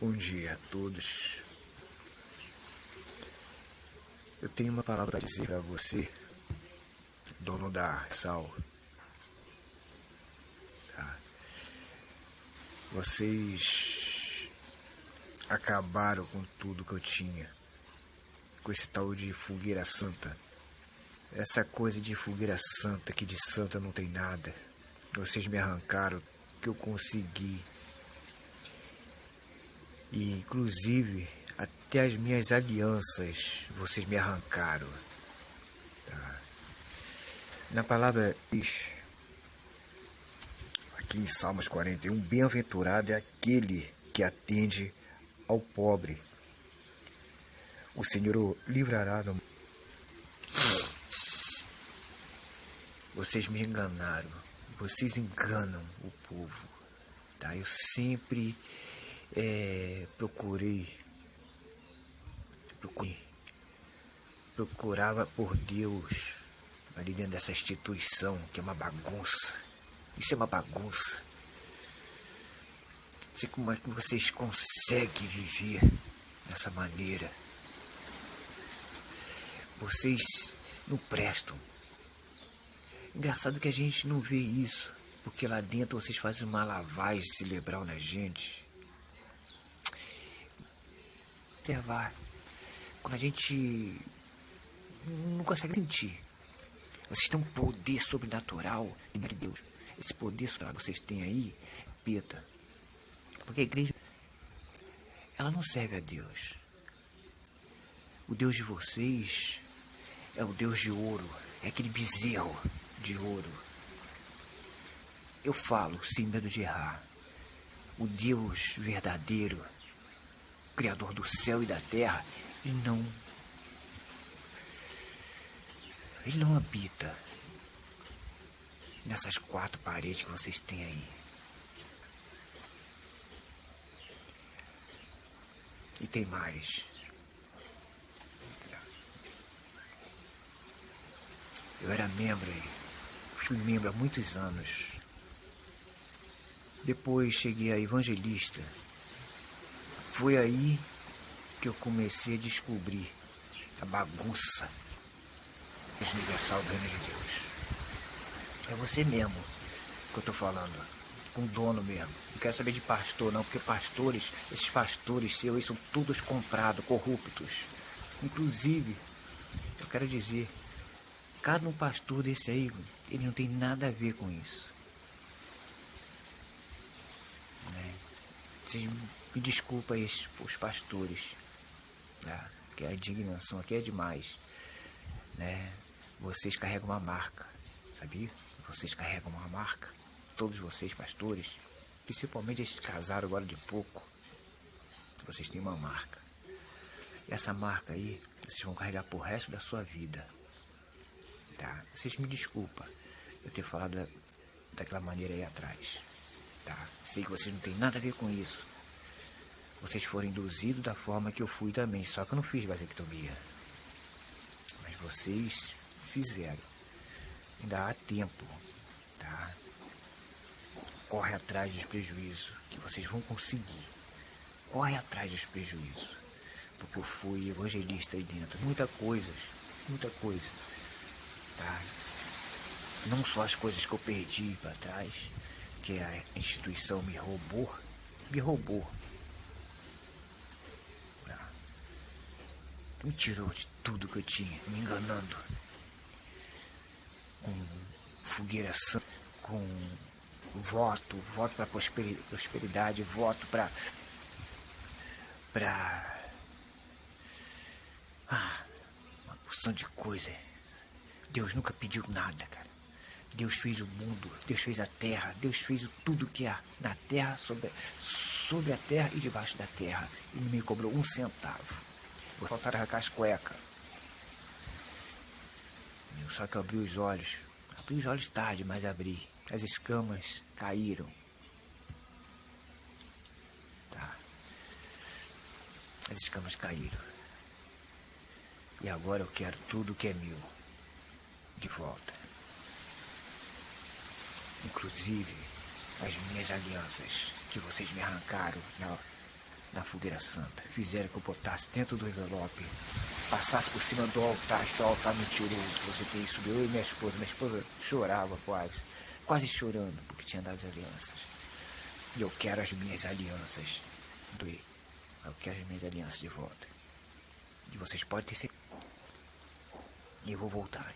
Bom dia a todos. Eu tenho uma palavra para dizer a você, dono da Sal. Tá? Vocês acabaram com tudo que eu tinha, com esse tal de fogueira santa. Essa coisa de fogueira santa, que de santa não tem nada. Vocês me arrancaram o que eu consegui. E inclusive até as minhas alianças vocês me arrancaram. Tá? Na palavra diz, aqui em Salmos 41, bem-aventurado é aquele que atende ao pobre. O Senhor o livrará do... Vocês me enganaram. Vocês enganam o povo. Tá? Eu sempre procurava por Deus ali dentro dessa instituição que é uma bagunça. Isso é uma bagunça. Não sei como é que vocês conseguem viver dessa maneira. Vocês não prestam. Engraçado que a gente não vê isso, porque lá dentro vocês fazem uma lavagem cerebral na gente. Observar. Quando a gente não consegue sentir. Vocês têm um poder sobrenatural de Deus. Esse poder sobrenatural que vocês têm aí, peta. Porque a igreja, ela não serve a Deus. O Deus de vocês é o Deus de ouro. É aquele bezerro de ouro. Eu falo sem medo de errar. O Deus verdadeiro, Criador do céu e da terra, Ele não habita nessas 4 paredes que vocês têm aí. E tem mais. Eu era membro aí. Fui membro há muitos anos. Depois cheguei a evangelista. Foi aí que eu comecei a descobrir a bagunça universal do reino de Deus. É você mesmo que eu tô falando, com o dono mesmo. Não quero saber de pastor não, porque pastores, esses pastores seus, eles são todos comprados, corruptos. Inclusive, eu quero dizer, cada um pastor desse aí, ele não tem nada a ver com isso. Vocês me desculpem os pastores, né? Que a indignação aqui é demais, né? Vocês carregam uma marca, sabia? Vocês carregam uma marca, todos vocês pastores, principalmente esses que casaram agora de pouco, vocês têm uma marca. E essa marca aí, vocês vão carregar pro resto da sua vida, tá? Vocês me desculpem eu ter falado daquela maneira aí atrás, tá? Sei que vocês não tem nada a ver com isso. Vocês foram induzidos da forma que eu fui também, só que eu não fiz vasectomia. Mas vocês fizeram. Ainda há tempo, tá? Corre atrás dos prejuízos, que vocês vão conseguir. Corre atrás dos prejuízos. Porque eu fui evangelista aí dentro. Muita coisa, tá? Não só as coisas que eu perdi para trás, que a instituição me roubou. Me tirou de tudo que eu tinha, me enganando. Com fogueira santa, com voto para prosperidade, voto para uma porção de coisa. Deus nunca pediu nada, cara. Deus fez o mundo, Deus fez a terra, Deus fez tudo que há na terra, sobre a terra e debaixo da terra. E não me cobrou um centavo. Vou faltar arrancar as cuecas. Só que eu abri os olhos. Abri os olhos tarde, mas abri. As escamas caíram. Tá. As escamas caíram. E agora eu quero tudo que é meu de volta. Inclusive as minhas alianças que vocês me arrancaram na fogueira santa. Fizeram que eu botasse dentro do envelope, passasse por cima do altar, esse altar mentiroso que você tem subiu. Eu e minha esposa chorava quase chorando, porque tinha dado as alianças. E eu quero as minhas alianças, eu quero as minhas alianças de volta. E vocês podem ter certeza. E eu vou voltar.